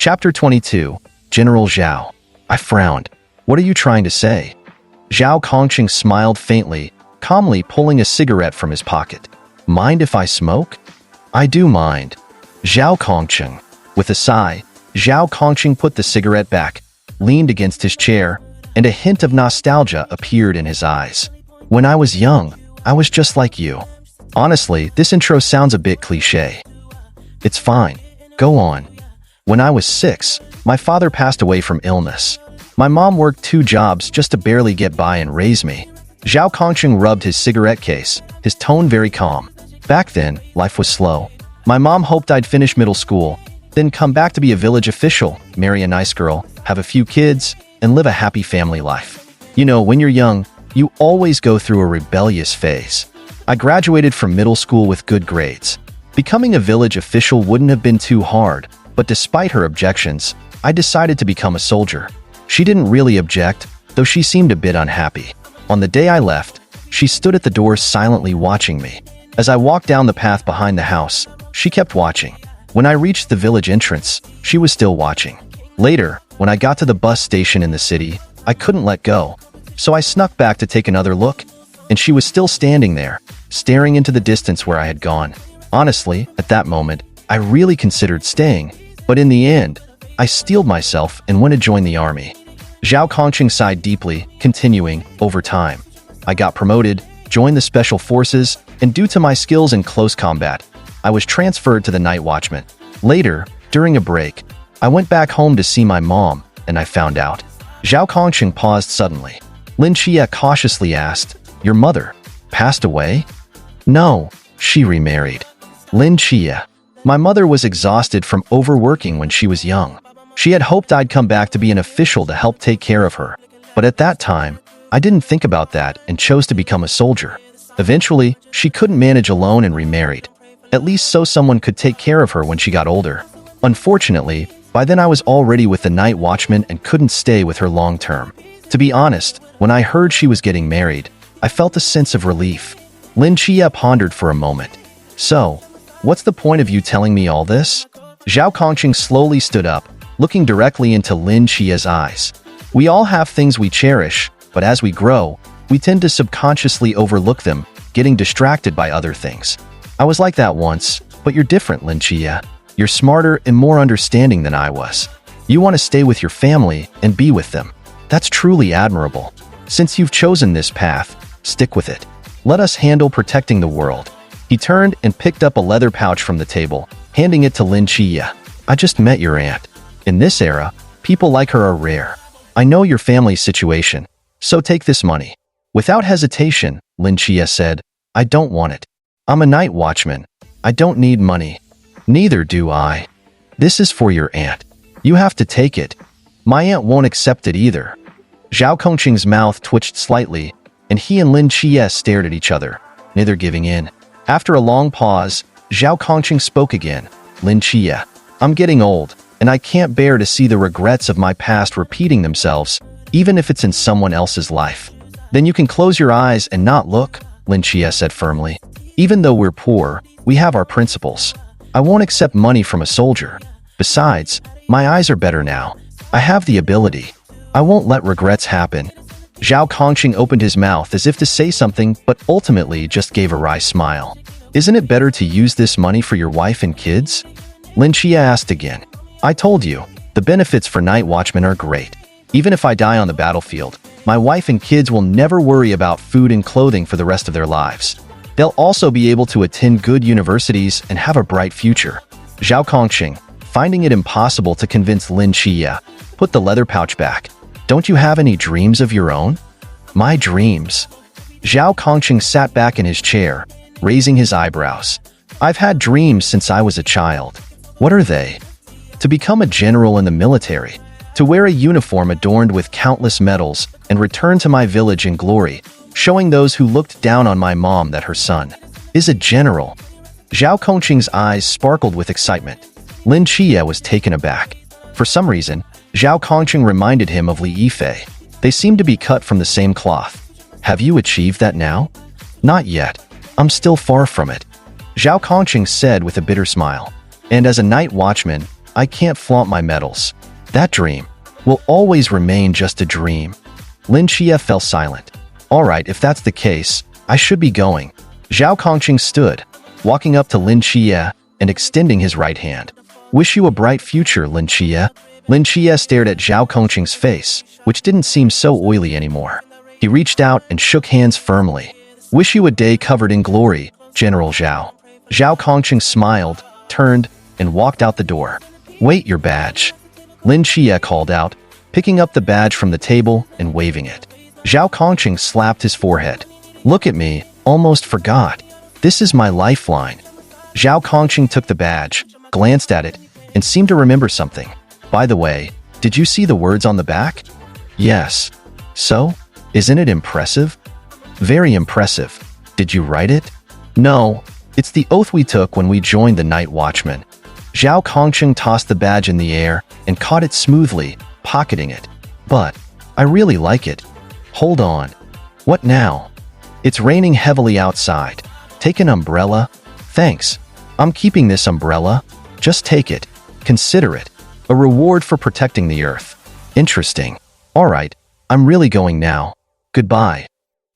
Chapter 22. General Zhao. I frowned. What are you trying to say? Zhao Kongqing smiled faintly, calmly pulling a cigarette from his pocket. Mind if I smoke? I do mind. Zhao Kongqing. With a sigh, Zhao Kongqing put the cigarette back, leaned against his chair, and a hint of nostalgia appeared in his eyes. When I was young, I was just like you. Honestly, this intro sounds a bit cliché. It's fine. Go on. When I was 6, my father passed away from illness. My mom worked 2 jobs just to barely get by and raise me. Zhao Kongqing rubbed his cigarette case, his tone very calm. Back then, life was slow. My mom hoped I'd finish middle school, then come back to be a village official, marry a nice girl, have a few kids, and live a happy family life. You know, when you're young, you always go through a rebellious phase. I graduated from middle school with good grades. Becoming a village official wouldn't have been too hard, but despite her objections, I decided to become a soldier. She didn't really object, though she seemed a bit unhappy. On the day I left, she stood at the door silently watching me. As I walked down the path behind the house, she kept watching. When I reached the village entrance, she was still watching. Later, when I got to the bus station in the city, I couldn't let go. So I snuck back to take another look, and she was still standing there, staring into the distance where I had gone. Honestly, at that moment, I really considered staying, but in the end, I steeled myself and went to join the army. Zhao Kongqing sighed deeply, continuing, over time. I got promoted, joined the special forces, and due to my skills in close combat, I was transferred to the night watchman. Later, during a break, I went back home to see my mom, and I found out. Zhao Kongqing paused suddenly. Lin Xie cautiously asked, "Your mother passed away?" "No, she remarried." Lin Xie. My mother was exhausted from overworking when she was young. She had hoped I'd come back to be an official to help take care of her. But at that time, I didn't think about that and chose to become a soldier. Eventually, she couldn't manage alone and remarried. At least so someone could take care of her when she got older. Unfortunately, by then I was already with the night watchman and couldn't stay with her long term. To be honest, when I heard she was getting married, I felt a sense of relief. Lin Xie pondered for a moment. "So, what's the point of you telling me all this?" Zhao Kongqing slowly stood up, looking directly into Lin Xie's eyes. "We all have things we cherish, but as we grow, we tend to subconsciously overlook them, getting distracted by other things. I was like that once, but you're different, Lin Xie. You're smarter and more understanding than I was. You want to stay with your family and be with them. That's truly admirable. Since you've chosen this path, stick with it. Let us handle protecting the world." He turned and picked up a leather pouch from the table, handing it to Lin Xie. "I just met your aunt. In this era, people like her are rare. I know your family's situation, so take this money." Without hesitation, Lin Xie said, "I don't want it. I'm a night watchman. I don't need money." "Neither do I. This is for your aunt. You have to take it." "My aunt won't accept it either." Zhao Kongqing's mouth twitched slightly, and he and Lin Xie stared at each other, neither giving in. After a long pause, Zhao Kongqing spoke again. "Lin Xie, I'm getting old, and I can't bear to see the regrets of my past repeating themselves, even if it's in someone else's life." "Then you can close your eyes and not look," Lin Xie said firmly. "Even though we're poor, we have our principles. I won't accept money from a soldier. Besides, my eyes are better now. I have the ability. I won't let regrets happen." Zhao Kongqing opened his mouth as if to say something, but ultimately just gave a wry smile. "Isn't it better to use this money for your wife and kids?" Lin Xie asked again. "I told you, the benefits for night watchmen are great. Even if I die on the battlefield, my wife and kids will never worry about food and clothing for the rest of their lives. They'll also be able to attend good universities and have a bright future." Zhao Kongqing, finding it impossible to convince Lin Xie, put the leather pouch back. "Don't you have any dreams of your own?" "My dreams?" Zhao Kongqing sat back in his chair, raising his eyebrows. "I've had dreams since I was a child." "What are they?" "To become a general in the military, to wear a uniform adorned with countless medals, and return to my village in glory, showing those who looked down on my mom that her son is a general." Zhao Kongqing's eyes sparkled with excitement. Lin Xie was taken aback. For some reason, Zhao Kongqing reminded him of Li Yifei. They seemed to be cut from the same cloth. "Have you achieved that now?" "Not yet. I'm still far from it," Zhao Kongqing said with a bitter smile. "And as a night watchman, I can't flaunt my medals. That dream will always remain just a dream. Lin Chia fell silent. All right, if that's the case, I should be going. Zhao Kongqing stood, walking up to Lin Chia and extending his right hand. Wish you a bright future, Lin Chia. Lin Chia stared at Zhao Kongqing's face, which didn't seem so oily anymore. He reached out and shook hands firmly. Wish you a day covered in glory, General Zhao. Zhao Kongqing smiled, turned, and walked out the door. Wait, your badge. Lin Chia called out, picking up the badge from the table and waving it. Zhao Kongqing slapped his forehead. Look at me, almost forgot. This is my lifeline. Zhao Kongqing took the badge, glanced at it, and seemed to remember something. By the way, did you see the words on the back? Yes. So, isn't it impressive? Very impressive. Did you write it? No. It's the oath we took when we joined the Night Watchman. Zhao Kongqing tossed the badge in the air and caught it smoothly, pocketing it. But, I really like it. Hold on. What now? It's raining heavily outside. Take an umbrella? Thanks. I'm keeping this umbrella. Just take it. Consider it. A reward for protecting the earth. Interesting. All right, I'm really going now. Goodbye.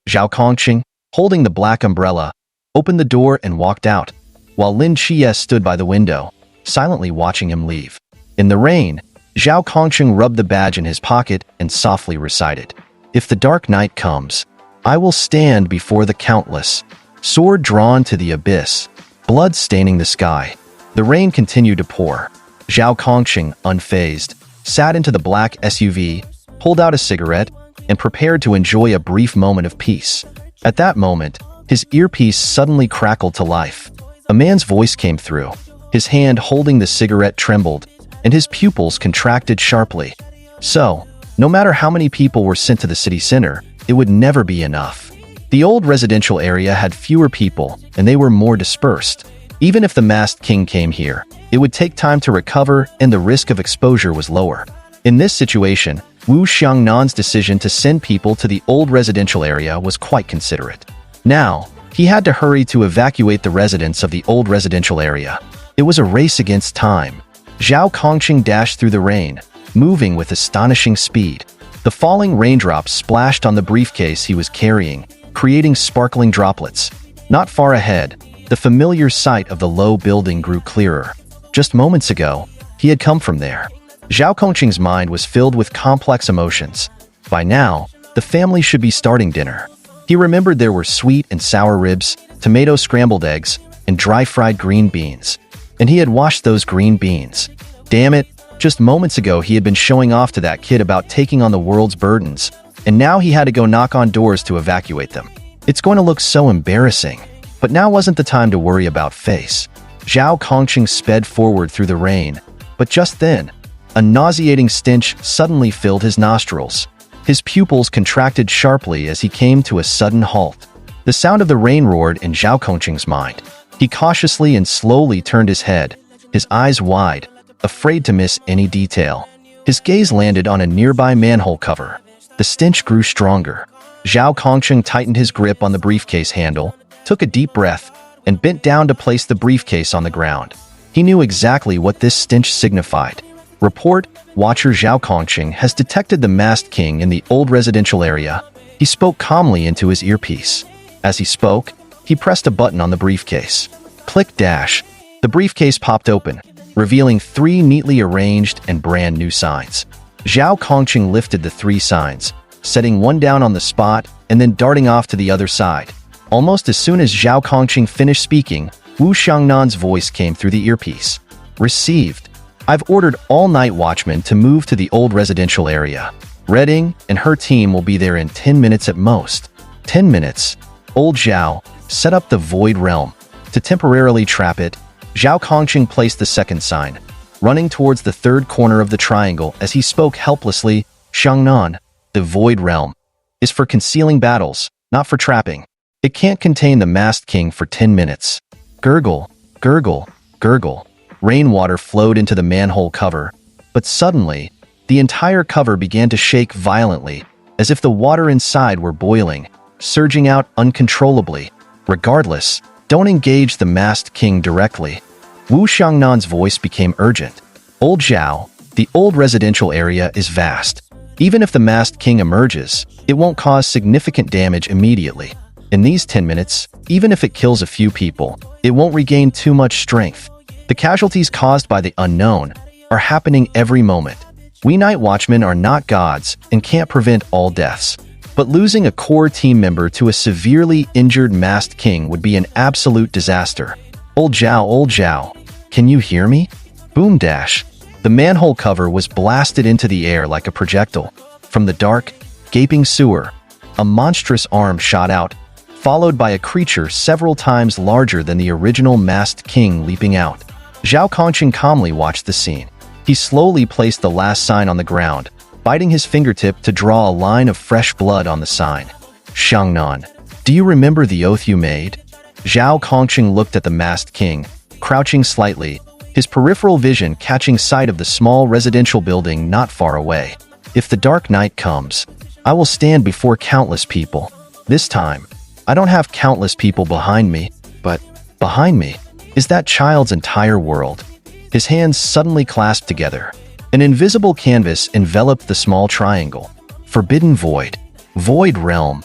Zhao Kongqing, holding the black umbrella, opened the door and walked out, while Lin Chia stood by the window, silently watching him leave. In the rain, Zhao Kongqing rubbed the badge in his pocket and softly recited, If the dark night comes, I will stand before the countless, sword drawn to the abyss, blood staining the sky. The rain continued to pour. Zhao Kongqing, unfazed, sat into the black SUV, pulled out a cigarette, and prepared to enjoy a brief moment of peace. At that moment, his earpiece suddenly crackled to life. A man's voice came through. His hand holding the cigarette trembled, and his pupils contracted sharply. So, no matter how many people were sent to the city center, it would never be enough. The old residential area had fewer people, and they were more dispersed. Even if the masked king came here, it would take time to recover and the risk of exposure was lower. In this situation, Wu Xiangnan's decision to send people to the old residential area was quite considerate. Now, he had to hurry to evacuate the residents of the old residential area. It was a race against time. Zhao Kongqing dashed through the rain, moving with astonishing speed. The falling raindrops splashed on the briefcase he was carrying, creating sparkling droplets. Not far ahead, the familiar sight of the low building grew clearer. Just moments ago, he had come from there. Zhao Kongqing's mind was filled with complex emotions. By now, the family should be starting dinner. He remembered there were sweet and sour ribs, tomato scrambled eggs, and dry-fried green beans. And he had washed those green beans. Damn it, just moments ago he had been showing off to that kid about taking on the world's burdens, and now he had to go knock on doors to evacuate them. It's going to look so embarrassing. But now wasn't the time to worry about face. Zhao Kongqing sped forward through the rain, but just then, a nauseating stench suddenly filled his nostrils. His pupils contracted sharply as he came to a sudden halt. The sound of the rain roared in Zhao Kongqing's mind. He cautiously and slowly turned his head, his eyes wide, afraid to miss any detail. His gaze landed on a nearby manhole cover. The stench grew stronger. Zhao Kongqing tightened his grip on the briefcase handle, took a deep breath, and bent down to place the briefcase on the ground. He knew exactly what this stench signified. Report, Watcher Zhao Kongqing has detected the masked king in the old residential area. He spoke calmly into his earpiece. As he spoke, he pressed a button on the briefcase. Click dash. The briefcase popped open, revealing 3 neatly arranged and brand new signs. Zhao Kongqing lifted the 3 signs, setting one down on the spot and then darting off to the other side. Almost as soon as Zhao Kongqing finished speaking, Wu Xiangnan's voice came through the earpiece. Received. I've ordered all night watchmen to move to the old residential area. Redding and her team will be there in 10 minutes at most. 10 minutes. Old Zhao, set up the Void Realm. To temporarily trap it, Zhao Kongqing placed the second sign, running towards the third corner of the triangle as he spoke helplessly, Xiangnan, the Void Realm, is for concealing battles, not for trapping. It can't contain the masked king for 10 minutes. Gurgle, gurgle, gurgle. Rainwater flowed into the manhole cover, but suddenly, the entire cover began to shake violently, as if the water inside were boiling, surging out uncontrollably. Regardless, don't engage the masked king directly. Wu Xiangnan's voice became urgent. Old Zhao, the old residential area is vast. Even if the masked king emerges, it won't cause significant damage immediately. In these 10 minutes, even if it kills a few people, it won't regain too much strength. The casualties caused by the unknown are happening every moment. We night watchmen are not gods and can't prevent all deaths. But losing a core team member to a severely injured masked king would be an absolute disaster. Old Zhao, can you hear me? Boom dash. The manhole cover was blasted into the air like a projectile. From the dark, gaping sewer, a monstrous arm shot out, followed by a creature several times larger than the original masked king leaping out. Zhao Kongqing calmly watched the scene. He slowly placed the last sign on the ground, biting his fingertip to draw a line of fresh blood on the sign. Xiangnan, do you remember the oath you made? Zhao Kongqing looked at the masked king, crouching slightly, his peripheral vision catching sight of the small residential building not far away. If the dark night comes, I will stand before countless people. This time, I don't have countless people behind me, but behind me is that child's entire world. His hands suddenly clasped together. An invisible canvas enveloped the small triangle. Forbidden Void. Void Realm.